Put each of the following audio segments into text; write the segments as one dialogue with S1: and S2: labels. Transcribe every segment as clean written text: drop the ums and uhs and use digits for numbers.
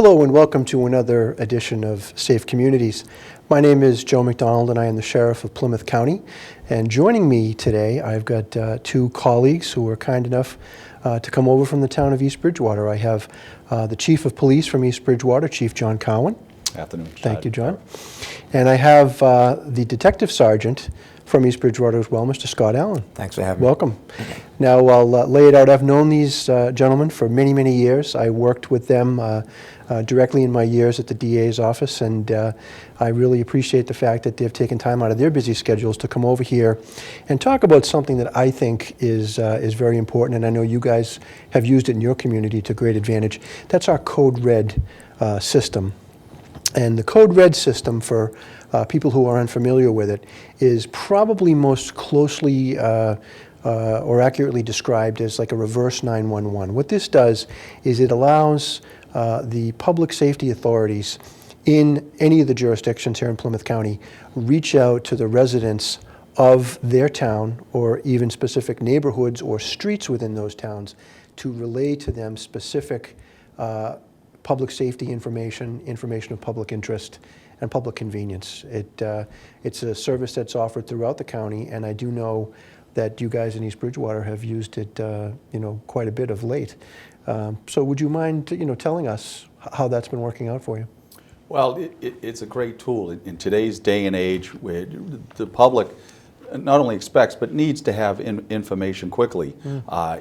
S1: Hello and welcome to another edition of Safe Communities. My name is Joe McDonald and I am the Sheriff of Plymouth County. And joining me today, I've got two colleagues who were kind enough to come over from the town of East Bridgewater. I have the Chief of Police from East Bridgewater, Chief John Cowan.
S2: Afternoon.
S1: Thank you, John. And I have the Detective Sergeant from East Bridgewater as well, Mr. Scott Allen.
S3: Thanks for having me.
S1: Welcome. Now, I'll lay it out. I've known these gentlemen for many, many years. I worked with them directly in my years at the DA's office, and I really appreciate the fact that they've taken time out of their busy schedules to come over here and talk about something that I think is very important, and I know you guys have used it in your community to great advantage. That's our Code Red system. And the Code Red system, for people who are unfamiliar with it, is probably most closely or accurately described as like a reverse 911. What this does is it allows the public safety authorities in any of the jurisdictions here in Plymouth County reach out to the residents of their town or even specific neighborhoods or streets within those towns to relay to them specific public safety information of public interest, and public convenience. It's a service that's offered throughout the county, and I do know that you guys in East Bridgewater have used it, quite a bit of late. So would you mind, telling us how that's been working out for you?
S2: Well, it's a great tool in today's day and age where the public not only expects but needs to have information quickly.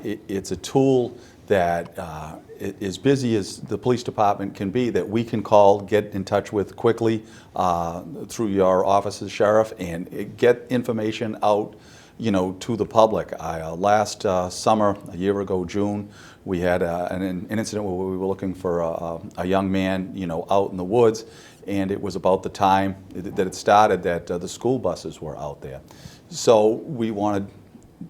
S2: It's a tool that as busy as the police department can be, that we can call, get in touch with quickly through your offices, Sheriff, and get information out to the public. Last summer, a year ago, June, we had an incident where we were looking for a young man, out in the woods, and it was about the time that it started that the school buses were out there. So we wanted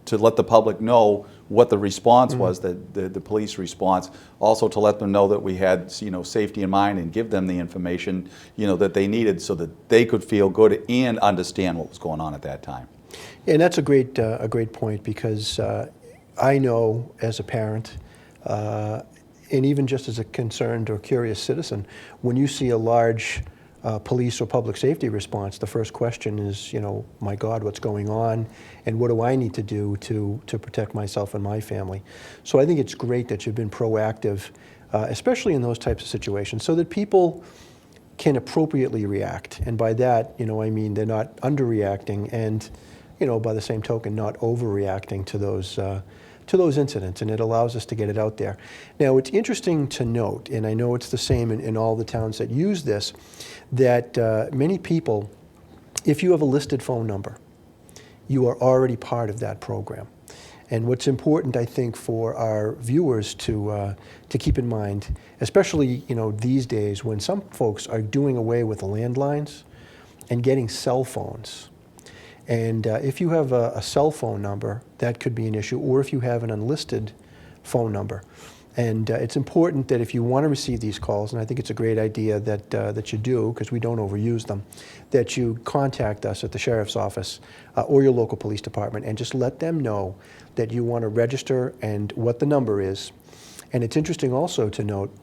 S2: to let the public know what the response was, the police response, also to let them know that we had safety in mind and give them the information that they needed so that they could feel good and understand what was going on at that time.
S1: And that's a great point, because I know as a parent and even just as a concerned or curious citizen, when you see a large police or public safety response, the first question is, my God, what's going on, and what do I need to do to protect myself and my family? So I think it's great that you've been proactive, especially in those types of situations, so that people can appropriately react. And by that, I mean they're not underreacting, and by the same token, not overreacting to those incidents, and it allows us to get it out there. Now, it's interesting to note, and I know it's the same in all the towns that use this, that many people, if you have a listed phone number, you are already part of that program. And what's important, I think, for our viewers to keep in mind, especially these days when some folks are doing away with the landlines and getting cell phones. And if you have a cell phone number, that could be an issue, or if you have an unlisted phone number. And it's important that if you want to receive these calls, and I think it's a great idea that you do, because we don't overuse them, that you contact us at the Sheriff's Office or your local police department and just let them know that you want to register and what the number is. And it's interesting also to note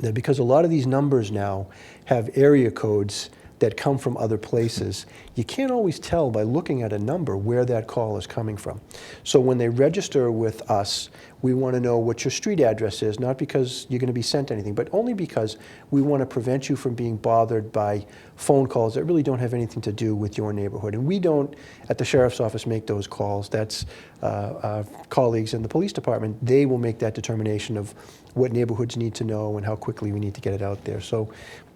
S1: that because a lot of these numbers now have area codes that come from other places, you can't always tell by looking at a number where that call is coming from. So when they register with us, we want to know what your street address is, not because you're going to be sent anything, but only because we want to prevent you from being bothered by phone calls that really don't have anything to do with your neighborhood. And we don't, at the Sheriff's Office, make those calls. That's our colleagues in the police department. They will make that determination of what neighborhoods need to know and how quickly we need to get it out there. So,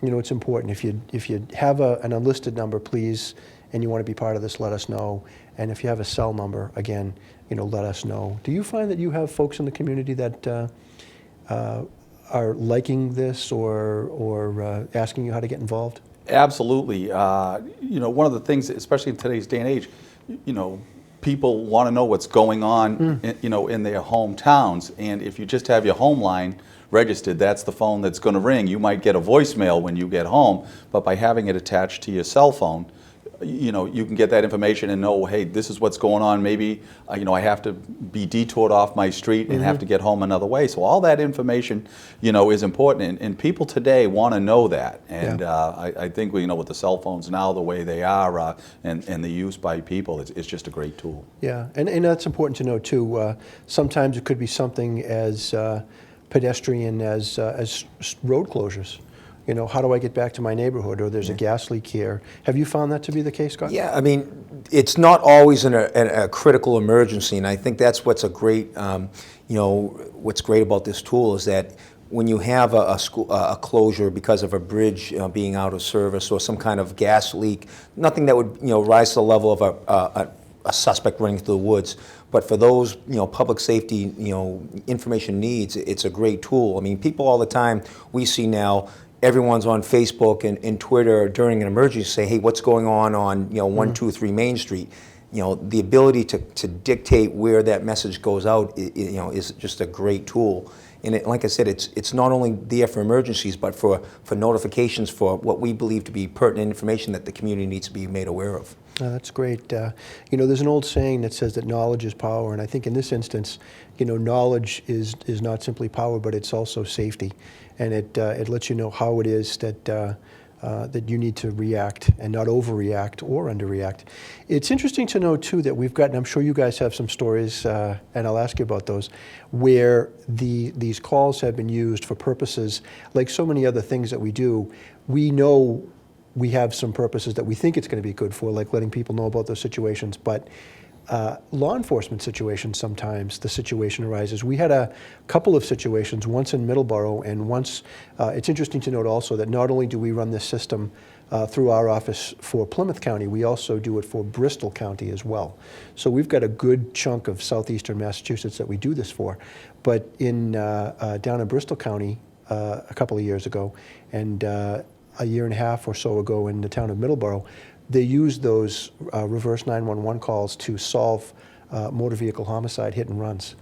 S1: it's important. If you have an unlisted number, please, and you want to be part of this, let us know. And if you have a cell number, again, let us know. Do you find that you have folks in the community that are liking this or asking you how to get involved?
S2: Absolutely. One of the things, especially in today's day and age, people want to know what's going on, in their hometowns. And if you just have your home line registered, that's the phone that's going to ring. You might get a voicemail when you get home, but by having it attached to your cell phone, you can get that information and know, hey, this is what's going on. Maybe, I have to be detoured off my street and have to get home another way. So all that information, is important. And people today want to know that. And I think, with the cell phones now, the way they are, and the use by people, it's just a great tool.
S1: Yeah, and that's important to know, too. Sometimes it could be something as pedestrian as road closures. How do I get back to my neighborhood? Or there's a gas leak here. Have you found that to be the case, Scott?
S3: Yeah, I mean, it's not always a critical emergency, and I think that's what's what's great about this tool is that when you have a closure because of a bridge being out of service or some kind of gas leak, nothing that would rise to the level of a suspect running through the woods. But for those public safety information needs, it's a great tool. I mean, people all the time we see now. Everyone's on Facebook and Twitter during an emergency say, hey, what's going on 123 Main Street? The ability to dictate where that message goes out, is just a great tool. And like I said, it's not only there for emergencies, but for notifications for what we believe to be pertinent information that the community needs to be made aware of.
S1: That's great. There's an old saying that says that knowledge is power, and I think in this instance, knowledge is not simply power, but it's also safety, and it lets you know how it is that that you need to react and not overreact or underreact. It's interesting to know too that we've gotten. I'm sure you guys have some stories, and I'll ask you about those, where these calls have been used for purposes like so many other things that we do. We know. We have some purposes that we think it's going to be good for, like letting people know about those situations. But law enforcement situations, sometimes the situation arises. We had a couple of situations, once in Middleborough and once, it's interesting to note also that not only do we run this system through our office for Plymouth County, we also do it for Bristol County as well. So we've got a good chunk of southeastern Massachusetts that we do this for. But down in Bristol County a couple of years ago, and a year and a half or so ago in the town of Middleborough, they used those reverse 911 calls to solve motor vehicle homicide hit and runs.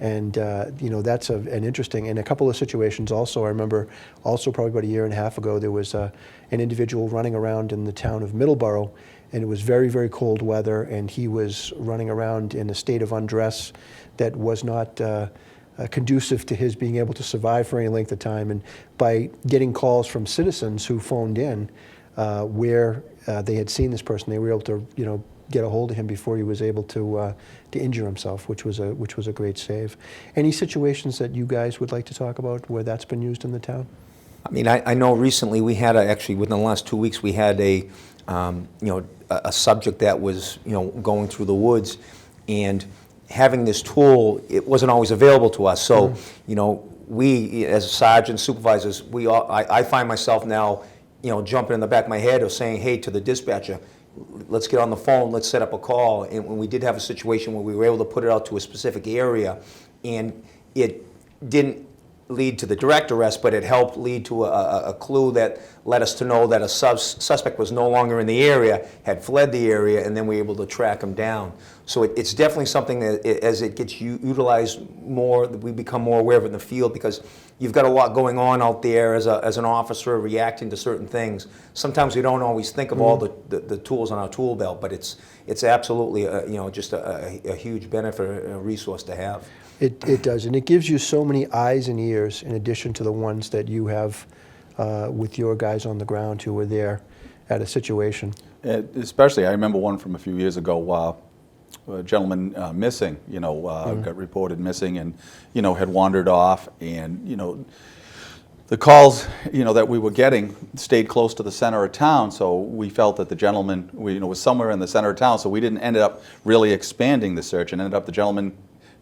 S1: And that's an interesting, in a couple of situations also, I remember also probably about a year and a half ago, there was an individual running around in the town of Middleborough, and it was very, very cold weather, and he was running around in a state of undress that was not conducive to his being able to survive for any length of time. And by getting calls from citizens who phoned in where they had seen this person, they were able to get a hold of him before he was able to injure himself, which was a great save. Any situations that you guys would like to talk about where that's been used in the town?
S3: I mean, I know recently we had actually within the last 2 weeks we had a subject that was going through the woods, and having this tool, it wasn't always available to us. So, we as sergeants, supervisors, I find myself now, jumping in the back of my head or saying, hey, to the dispatcher, let's get on the phone, let's set up a call. And when we did have a situation where we were able to put it out to a specific area, and it didn't lead to the direct arrest, but it helped lead to a clue that led us to know that a suspect was no longer in the area, had fled the area, and then we were able to track him down. So it's definitely something that as it gets utilized more, we become more aware of it in the field, because you've got a lot going on out there as an officer reacting to certain things. Sometimes we don't always think of all the tools on our tool belt, but it's absolutely just a huge benefit, a resource to have.
S1: It does, and it gives you so many eyes and ears in addition to the ones that you have with your guys on the ground who were there at a situation.
S2: Especially, I remember one from a few years ago, a gentleman missing, got reported missing and, had wandered off, and, the calls, that we were getting stayed close to the center of town, so we felt that the gentleman, was somewhere in the center of town, so we didn't end up really expanding the search, and ended up the gentleman,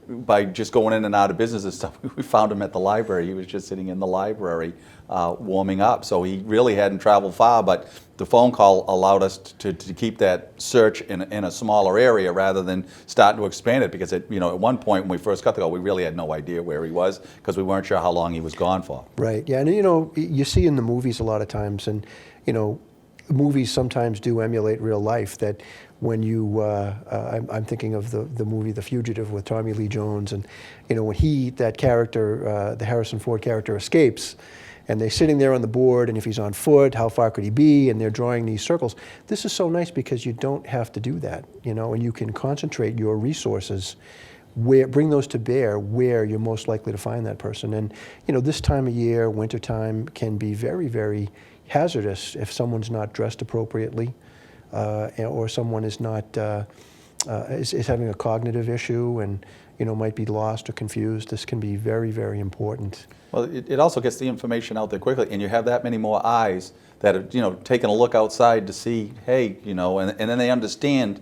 S2: by just going in and out of business and stuff, we found him at the library. He was just sitting in the library warming up. So he really hadn't traveled far, but the phone call allowed us to keep that search in a smaller area rather than starting to expand it, because at one point when we first got the call, we really had no idea where he was because we weren't sure how long he was gone for.
S1: Right, yeah, and you see in the movies a lot of times, and movies sometimes do emulate real life, that when you, I'm thinking of the movie The Fugitive with Tommy Lee Jones, and when that character, the Harrison Ford character, escapes, and they're sitting there on the board, and if he's on foot, how far could he be, and they're drawing these circles. This is so nice because you don't have to do that, and you can concentrate your resources bring those to bear where you're most likely to find that person. And this time of year, wintertime, can be very, very hazardous if someone's not dressed appropriately, or someone is not is having a cognitive issue and might be lost or confused. This can be very, very important.
S2: Well, it also gets the information out there quickly, and you have that many more eyes that are taking a look outside to see, hey, and then they understand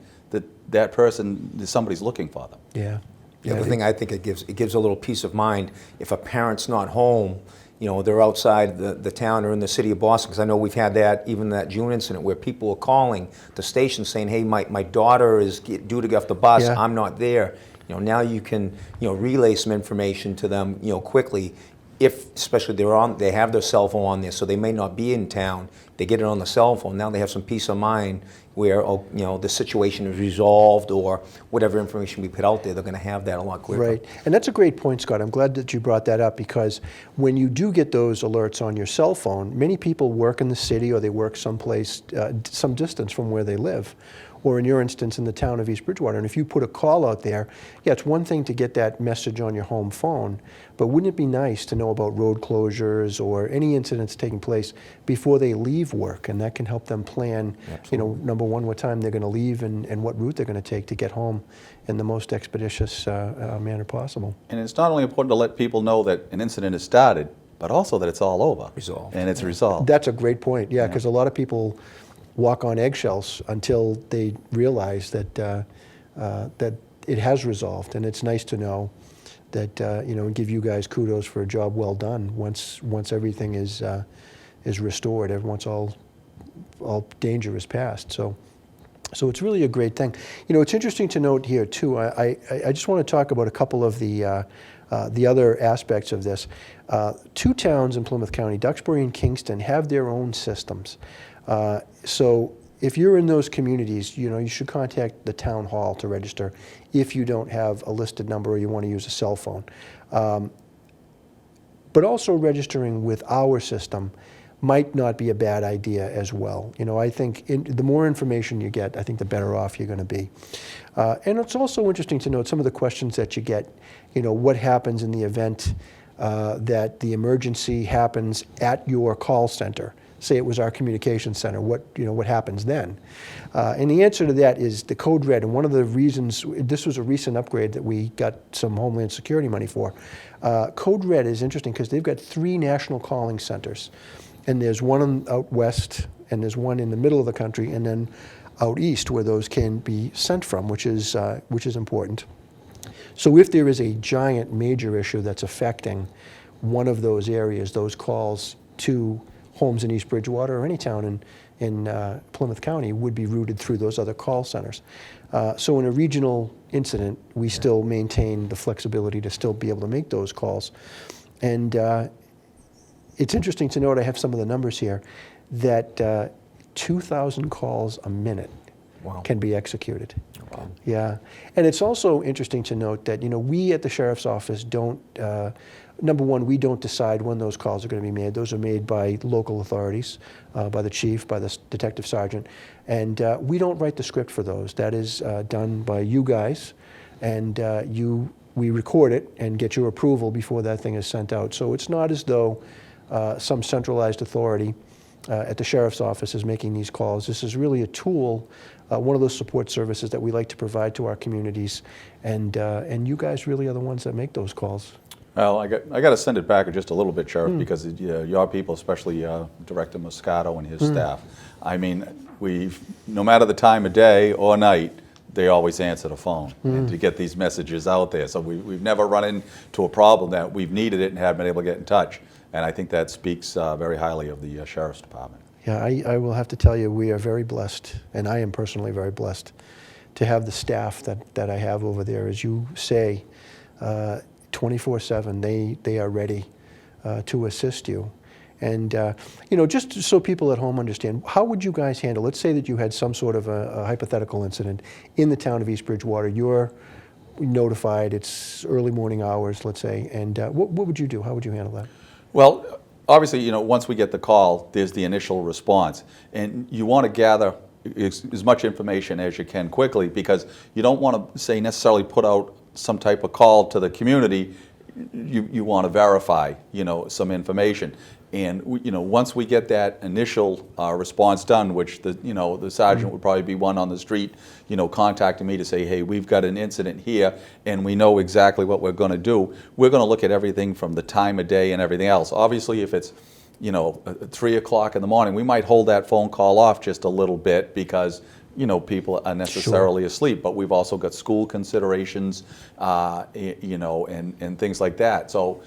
S2: that person, somebody's looking for them.
S1: Yeah.
S3: The other thing I think it gives a little peace of mind if a parent's not home, they're outside the town or in the city of Boston, because I know we've had even that June incident where people were calling the station saying, hey, my daughter is due to get off the bus,
S1: Yeah.
S3: I'm not there. Now you can relay some information to them quickly, especially they have their cell phone on there, so they may not be in town. They get it on the cell phone. Now they have some peace of mind where the situation is resolved, or whatever information we put out there, they're going to have that a lot quicker.
S1: Right, and that's a great point, Scott. I'm glad that you brought that up, because when you do get those alerts on your cell phone, many people work in the city, or they work someplace, some distance from where they live, or in your instance, in the town of East Bridgewater. And if you put a call out there, yeah, it's one thing to get that message on your home phone, but wouldn't it be nice to know about road closures or any incidents taking place before they leave work? And that can help them plan, number one, what time they're going to leave and what route they're going to take to get home in the most expeditious manner possible.
S2: And it's not only important to let people know that an incident has started, but also that it's all over.
S3: Resolved.
S2: And it's resolved.
S1: That's a great point, yeah, because a lot of people walk on eggshells until they realize that that it has resolved, and it's nice to know that and give you guys kudos for a job well done. Once everything is restored, once all danger is past. So it's really a great thing. It's interesting to note here too. I just want to talk about a couple of the other aspects of this. Two towns in Plymouth County, Duxbury and Kingston, have their own systems. So if you're in those communities, you should contact the town hall to register if you don't have a listed number or you want to use a cell phone. But also registering with our system might not be a bad idea as well. I think the more information you get, I think the better off you're going to be. And it's also interesting to note some of the questions that you get. What happens in the event that the emergency happens at your call center? Say it was our communications center, what happens then? And the answer to that is the Code Red. And one of the reasons, this was a recent upgrade that we got some Homeland Security money for. Code Red is interesting because they've got 3 national calling centers. And there's one out west, and there's one in the middle of the country, and then out east where those can be sent from, which is important. So if there is a giant major issue that's affecting one of those areas, those calls to homes in East Bridgewater or any town in Plymouth County would be routed through those other call centers. So in a regional incident, we still maintain the flexibility to still be able to make those calls. And it's interesting to note, I have some of the numbers here, that 2,000 calls a minute can be executed.
S3: Wow.
S1: Yeah, and it's also interesting to note that we at the Sheriff's Office don't, number one, we don't decide when those calls are going to be made. Those are made by local authorities, by the chief, by the detective sergeant, and we don't write the script for those. That is done by you guys, and we record it and get your approval before that thing is sent out. So it's not as though some centralized authority at the Sheriff's Office is making these calls. This is really a tool, one of those support services that we like to provide to our communities, and you guys really are the ones that make those calls.
S2: Well, I got to send it back just a little bit, Sheriff, because your people, especially Director Moscato and his staff, I mean, no matter the time of day or night, they always answer the phone and to get these messages out there. So we've never run into a problem that we've needed it and haven't been able to get in touch. And I think that speaks very highly of the Sheriff's Department. Yeah,
S1: I will have to tell you, we are very blessed, and I am personally very blessed to have the staff that I have over there. As you say, 24/7, they are ready to assist you. And just so people at home understand, how would you guys handle, let's say that you had some sort of a hypothetical incident in the town of East Bridgewater. You're notified, it's early morning hours, let's say, and what would you do? How would you handle that?
S2: Well, obviously, once we get the call, there's the initial response. And you want to gather as much information as you can quickly, because you don't want to, say, necessarily put out some type of call to the community. You want to verify, some information. And once we get that initial response done, which the sergeant would probably be one on the street, contacting me to say, hey, we've got an incident here, and we know exactly what we're going to do. We're going to look at everything from the time of day and everything else. Obviously, if it's 3 o'clock in the morning, we might hold that phone call off just a little bit, because people are necessarily asleep, but we've also got school considerations, and things like that. So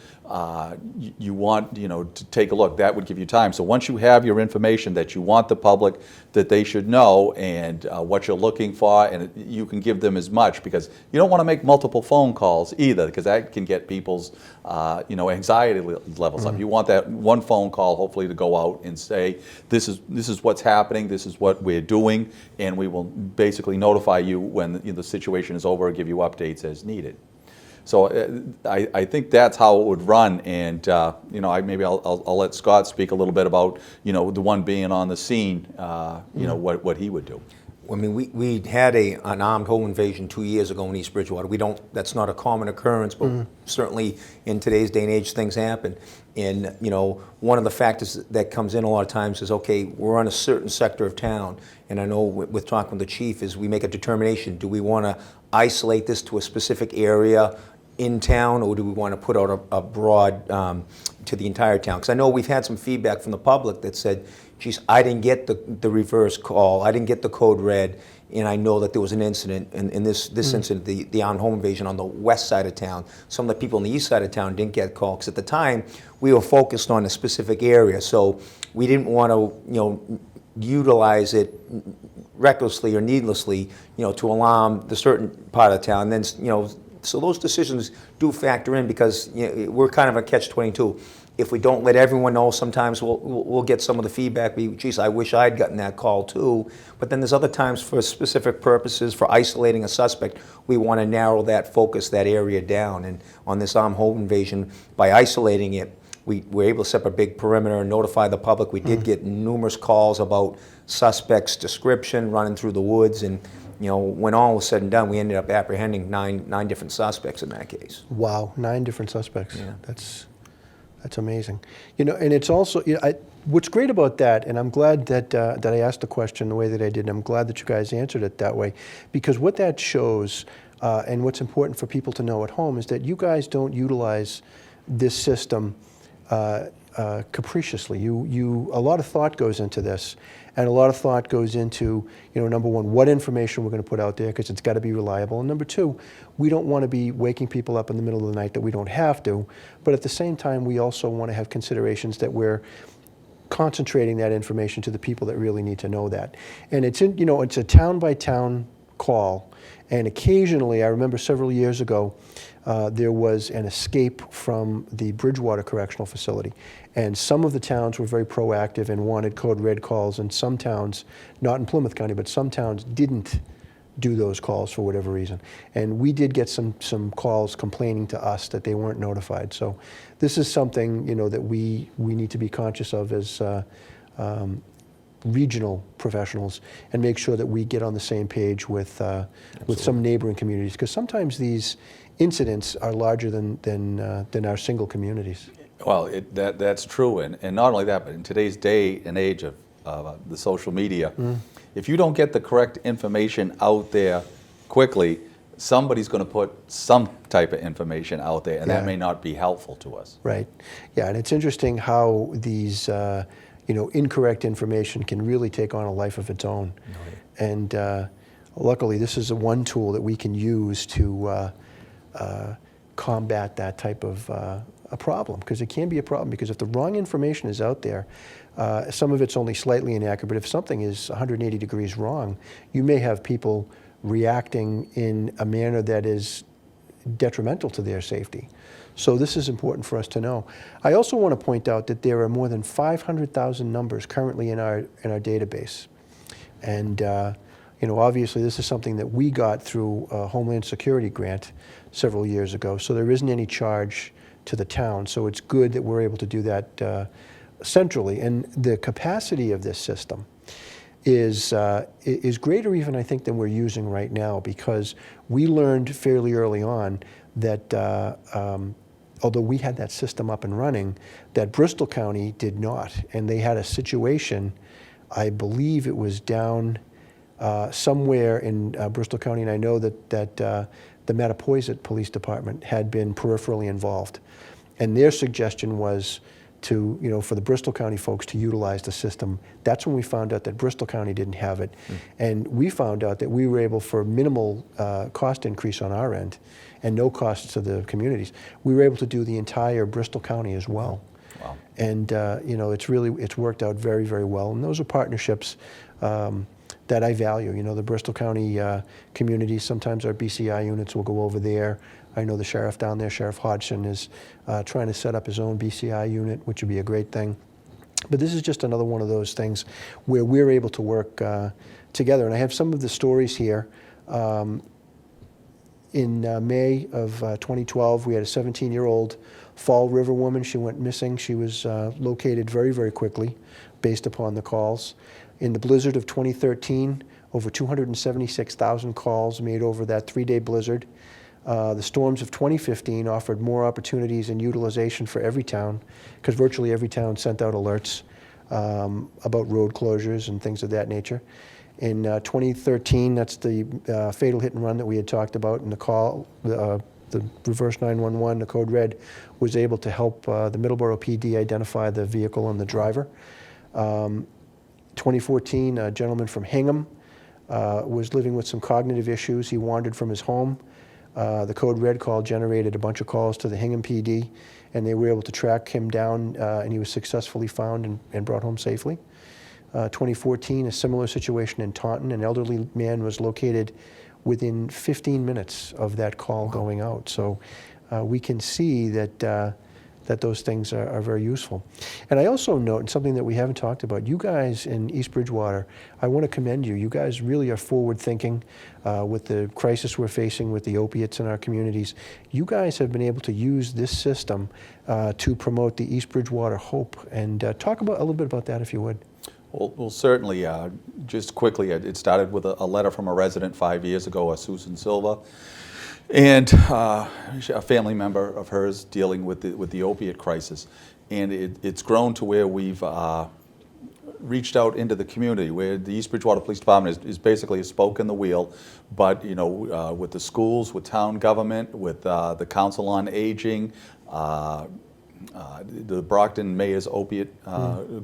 S2: you want, to take a look. That would give you time. So once you have your information that you want the public, that they should know, and what you're looking for, and you can give them as much, because you don't want to make multiple phone calls either, because that can get people's, anxiety levels up. You want that one phone call, hopefully, to go out and say, this is what's happening, this is what we're doing, and we will basically notify you when the situation is over, and give you updates as needed. So I think that's how it would run, and maybe I'll let Scott speak a little bit about the one being on the scene, what he would do.
S3: I mean, we had an armed home invasion 2 years ago in East Bridgewater. That's not a common occurrence, but certainly in today's day and age, things happen. And one of the factors that comes in a lot of times is, okay, we're on a certain sector of town, and I know with talking with the chief is we make a determination: do we want to isolate this to a specific area in town, or do we want to put out a broad to the entire town? Because I know we've had some feedback from the public that said, geez, I didn't get the reverse call, I didn't get the code red, and I know that there was an incident, and in this incident, the armed home invasion on the west side of town. Some of the people on the east side of town didn't get called, because at the time, we were focused on a specific area, so we didn't want to, utilize it recklessly or needlessly, to alarm the certain part of town. And then, so those decisions do factor in, because we're kind of a catch-22. If we don't let everyone know, sometimes we'll get some of the feedback. Geez, I wish I'd gotten that call too. But then there's other times, for specific purposes, for isolating a suspect, we want to narrow that focus, that area down. And on this armed home invasion, by isolating it, we were able to set up a big perimeter and notify the public. We did get numerous calls about suspects' description, running through the woods, and when all was said and done, we ended up apprehending nine different suspects in that case.
S1: Wow, 9 different suspects.
S3: Yeah.
S1: That's amazing. And it's also, what's great about that, and I'm glad that I asked the question the way that I did, and I'm glad that you guys answered it that way, because what that shows, and what's important for people to know at home, is that you guys don't utilize this system capriciously. A lot of thought goes into this, and a lot of thought goes into, number one, what information we're going to put out there, because it's got to be reliable, and number two, we don't want to be waking people up in the middle of the night that we don't have to, but at the same time, we also want to have considerations that we're concentrating that information to the people that really need to know that. And it's a town by town call, and occasionally, I remember several years ago, there was an escape from the Bridgewater Correctional Facility. And some of the towns were very proactive and wanted code red calls, and some towns, not in Plymouth County, but some towns didn't do those calls for whatever reason. And we did get some calls complaining to us that they weren't notified. So this is something, that we need to be conscious of as regional professionals, and make sure that we get on the same page with some neighboring communities, because sometimes these incidents are larger than our single communities.
S2: Well, that's true, and not only that, but in today's day and age of the social media, if you don't get the correct information out there quickly, somebody's going to put some type of information out there, and that may not be helpful to us.
S1: Right. Yeah, and it's interesting how these incorrect information can really take on a life of its own. Right. And luckily, this is one tool that we can use to combat that type of a problem, because it can be a problem, because if the wrong information is out there, some of it's only slightly inaccurate, but if something is 180 degrees wrong, you may have people reacting in a manner that is detrimental to their safety. So this is important for us to know. I also want to point out that there are more than 500,000 numbers currently in our database. And obviously this is something that we got through a Homeland Security grant several years ago, so there isn't any charge to the town. So it's good that we're able to do that centrally. And the capacity of this system is greater even, I think, than we're using right now, because we learned fairly early on that although we had that system up and running, that Bristol County did not. And they had a situation, I believe it was down somewhere in Bristol County, and I know that the Mattapoisett Police Department had been peripherally involved. And their suggestion was to, for the Bristol County folks to utilize the system. That's when we found out that Bristol County didn't have it. And we found out that we were able, for minimal cost increase on our end and no costs to the communities, we were able to do the entire Bristol County as well.
S2: Wow.
S1: And it's worked out very, very well. And those are partnerships that I value. The Bristol County communities, sometimes our BCI units will go over there. I know the sheriff down there, Sheriff Hodgson, is trying to set up his own BCI unit, which would be a great thing. But this is just another one of those things where we're able to work together. And I have some of the stories here. In May of 2012, we had a 17-year-old Fall River woman. She went missing. She was located very, very quickly based upon the calls. In the blizzard of 2013, over 276,000 calls made over that 3-day blizzard. The storms of 2015 offered more opportunities and utilization for every town, because virtually every town sent out alerts about road closures and things of that nature. In 2013, that's the fatal hit and run that we had talked about, and the call, the reverse 911, the code red, was able to help the Middleborough PD identify the vehicle and the driver. 2014, a gentleman from Hingham was living with some cognitive issues. He wandered from his home. The code red call generated a bunch of calls to the Hingham PD, and they were able to track him down, and he was successfully found and brought home safely. 2014, a similar situation in Taunton. An elderly man was located within 15 minutes of that call going out. So we can see that those things are very useful. And I also note, and something that we haven't talked about, you guys in East Bridgewater, I want to commend you. You guys really are forward thinking with the crisis we're facing with the opiates in our communities. You guys have been able to use this system to promote the East Bridgewater Hope. And talk a little bit about that, if you would.
S2: Well, certainly, just quickly, it started with a letter from a resident 5 years ago, Susan Silva, and a family member of hers dealing with the opiate crisis. And it's grown to where we've reached out into the community, where the East Bridgewater Police Department is basically a spoke in the wheel, but with the schools, with town government, with the Council on Aging, the Brockton Mayor's Opiate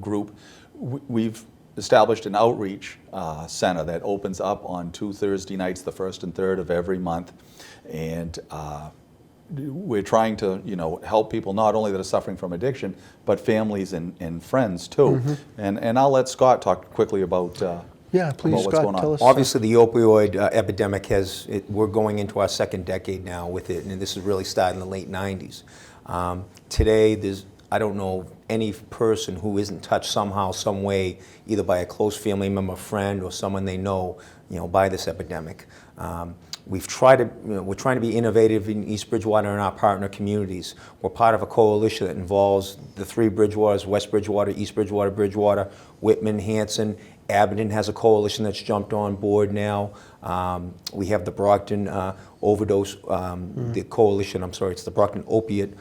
S2: Group, we've established an outreach center that opens up on 2 Thursday nights, the 1st and 3rd of every month. And we're trying to, help people not only that are suffering from addiction, but families and friends too. And I'll let Scott talk quickly about
S1: Yeah, please,
S2: what's
S1: Scott,
S2: going on.
S1: tell us.
S3: Obviously, the opioid epidemic we're going into our 2nd decade now with it, and this is really started in the late 90s. Today, I don't know any person who isn't touched somehow, some way, either by a close family member, friend, or someone they know, by this epidemic. We're trying to be innovative in East Bridgewater and our partner communities. We're part of a coalition that involves the 3 Bridgewaters: West Bridgewater, East Bridgewater, Bridgewater, Whitman, Hanson. Abington has a coalition that's jumped on board now. We have the Brockton overdose, the coalition, it's the Brockton Opiate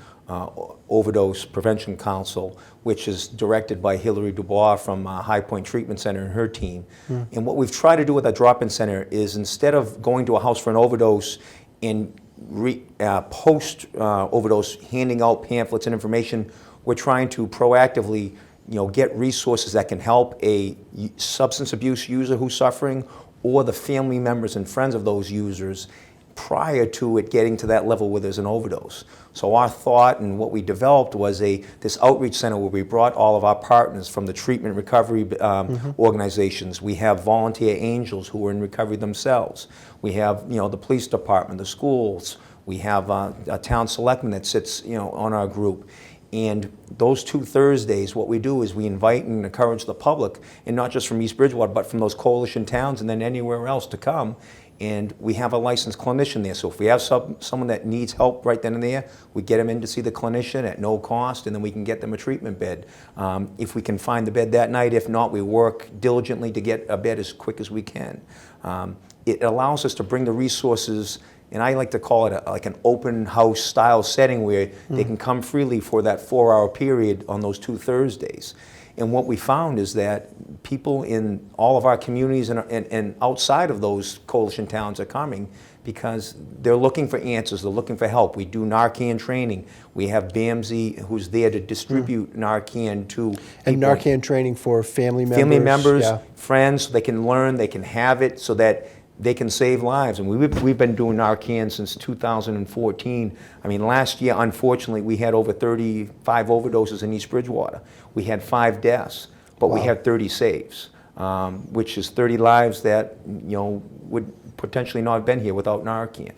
S3: Overdose Prevention Council, which is directed by Hilary Dubois from High Point Treatment Center and her team. And what we've tried to do with our drop-in center is, instead of going to a house for an overdose and post-overdose handing out pamphlets and information, we're trying to proactively get resources that can help a substance abuse user who's suffering, or the family members and friends of those users, prior to it getting to that level where there's an overdose. So our thought and what we developed was this outreach center where we brought all of our partners from the treatment recovery organizations. We have volunteer angels who are in recovery themselves. We have the police department, the schools. We have a town selectman that sits on our group. And those 2 Thursdays, what we do is we invite and encourage the public, and not just from East Bridgewater, but from those coalition towns and then anywhere else, to come and we have a licensed clinician there. So if we have someone that needs help right then and there, we get them in to see the clinician at no cost, and then we can get them a treatment bed. If we can find the bed that night, if not, we work diligently to get a bed as quick as we can. It allows us to bring the resources, and I like to call it like an open house style setting where they can come freely for that 4-hour period on those 2 Thursdays. And what we found is that people in all of our communities and outside of those coalition towns are coming because they're looking for answers, they're looking for help. We do Narcan training. We have BAMSI who's there to distribute Narcan to people.
S1: And Narcan training for family members.
S3: Family members,
S1: yeah.
S3: friends, so they can learn, they can have it so that they can save lives. And we've been doing Narcan since 2014. I mean, last year, unfortunately, we had over 35 overdoses in East Bridgewater. We had 5 deaths, but we had 30 saves, which is 30 lives that, you know, would potentially not have been here without Narcan.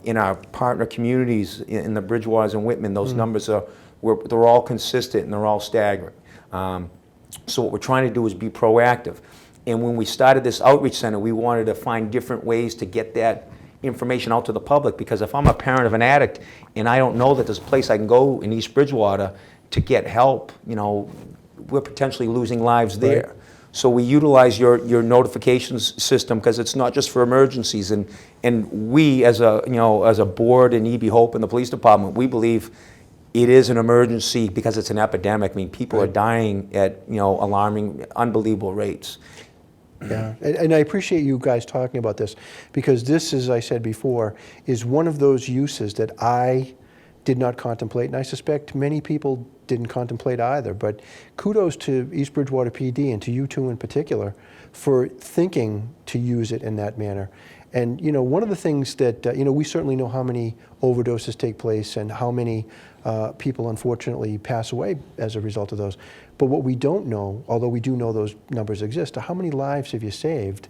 S3: In our partner communities in the Bridgewaters and Whitman, those numbers they're all consistent and they're all staggering. So what we're trying to do is be proactive. And when we started this outreach center, we wanted to find different ways to get that information out to the public, because if I'm a parent of an addict and I don't know that there's a place I can go in East Bridgewater to get help, you know, we're potentially losing lives there.
S1: Right.
S3: So we utilize your notifications system because it's not just for emergencies, and we as a board and EB Hope and the police department, we believe it is an emergency because it's an epidemic. I mean, people are dying at, you know, alarming, unbelievable rates.
S1: Yeah, and I appreciate you guys talking about this, because this, as I said before, is one of those uses that I did not contemplate, and I suspect many people didn't contemplate either. But kudos to East Bridgewater PD and to you two in particular for thinking to use it in that manner. And, you know, one of the things that, you know, we certainly know how many overdoses take place and how many people unfortunately pass away as a result of those. But what we don't know, although we do know those numbers exist, are how many lives have you saved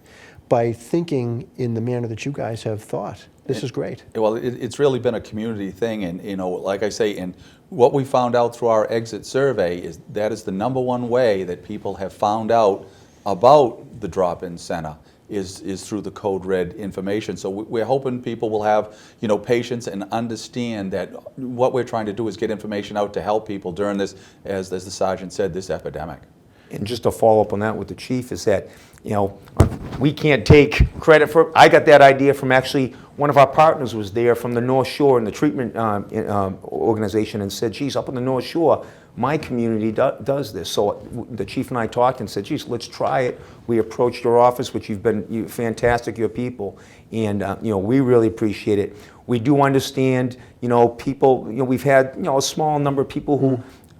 S1: by thinking in the manner that you guys have thought. This is great.
S2: Well, it's really been a community thing, and, you know, like I say, and what we found out through our exit survey is that is the #1 way that people have found out about the drop-in center is through the code red information. So we're hoping people will have, you know, patience and understand that what we're trying to do is get information out to help people during this, as the sergeant said, this epidemic.
S3: And just to follow up on that with the chief is that, you know, we can't take credit for, I got that idea from actually one of our partners was there from the North Shore in the treatment organization and said, geez, up on the North Shore, my community does this. So the chief and I talked and said, geez, let's try it. We approached your office, which you've been fantastic, your people, and you know, we really appreciate it. We do understand, you know, people, you know, we've had, you know, a small number of people who,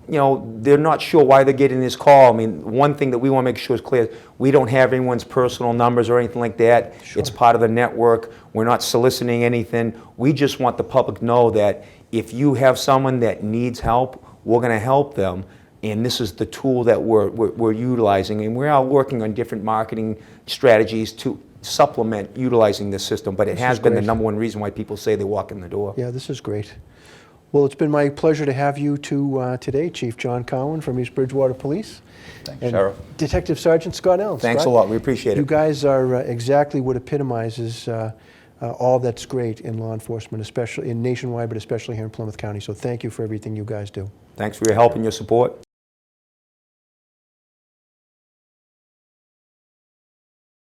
S3: you know, they're not sure why they're getting this call. I mean, one thing that we want to make sure is clear, we don't have anyone's personal numbers or anything like that. Sure. It's part of the network. We're not soliciting anything. We just want the public to know that if you have someone that needs help, we're going to help them. And this is the tool that we're utilizing. And we're all working on different marketing strategies to supplement utilizing this system. But it has been the #1 reason why people say they walk in the door.
S1: Yeah, this is great. Well, it's been my pleasure to have you two today, Chief John Cowan from East Bridgewater Police.
S2: Thanks,
S1: and
S2: Sheriff.
S1: Detective Sergeant Scott Elms.
S3: Thanks a lot. We appreciate it.
S1: You guys are exactly what epitomizes all that's great in law enforcement, especially in nationwide, but especially here in Plymouth County. So thank you for everything you guys do.
S3: Thanks for your help and your support.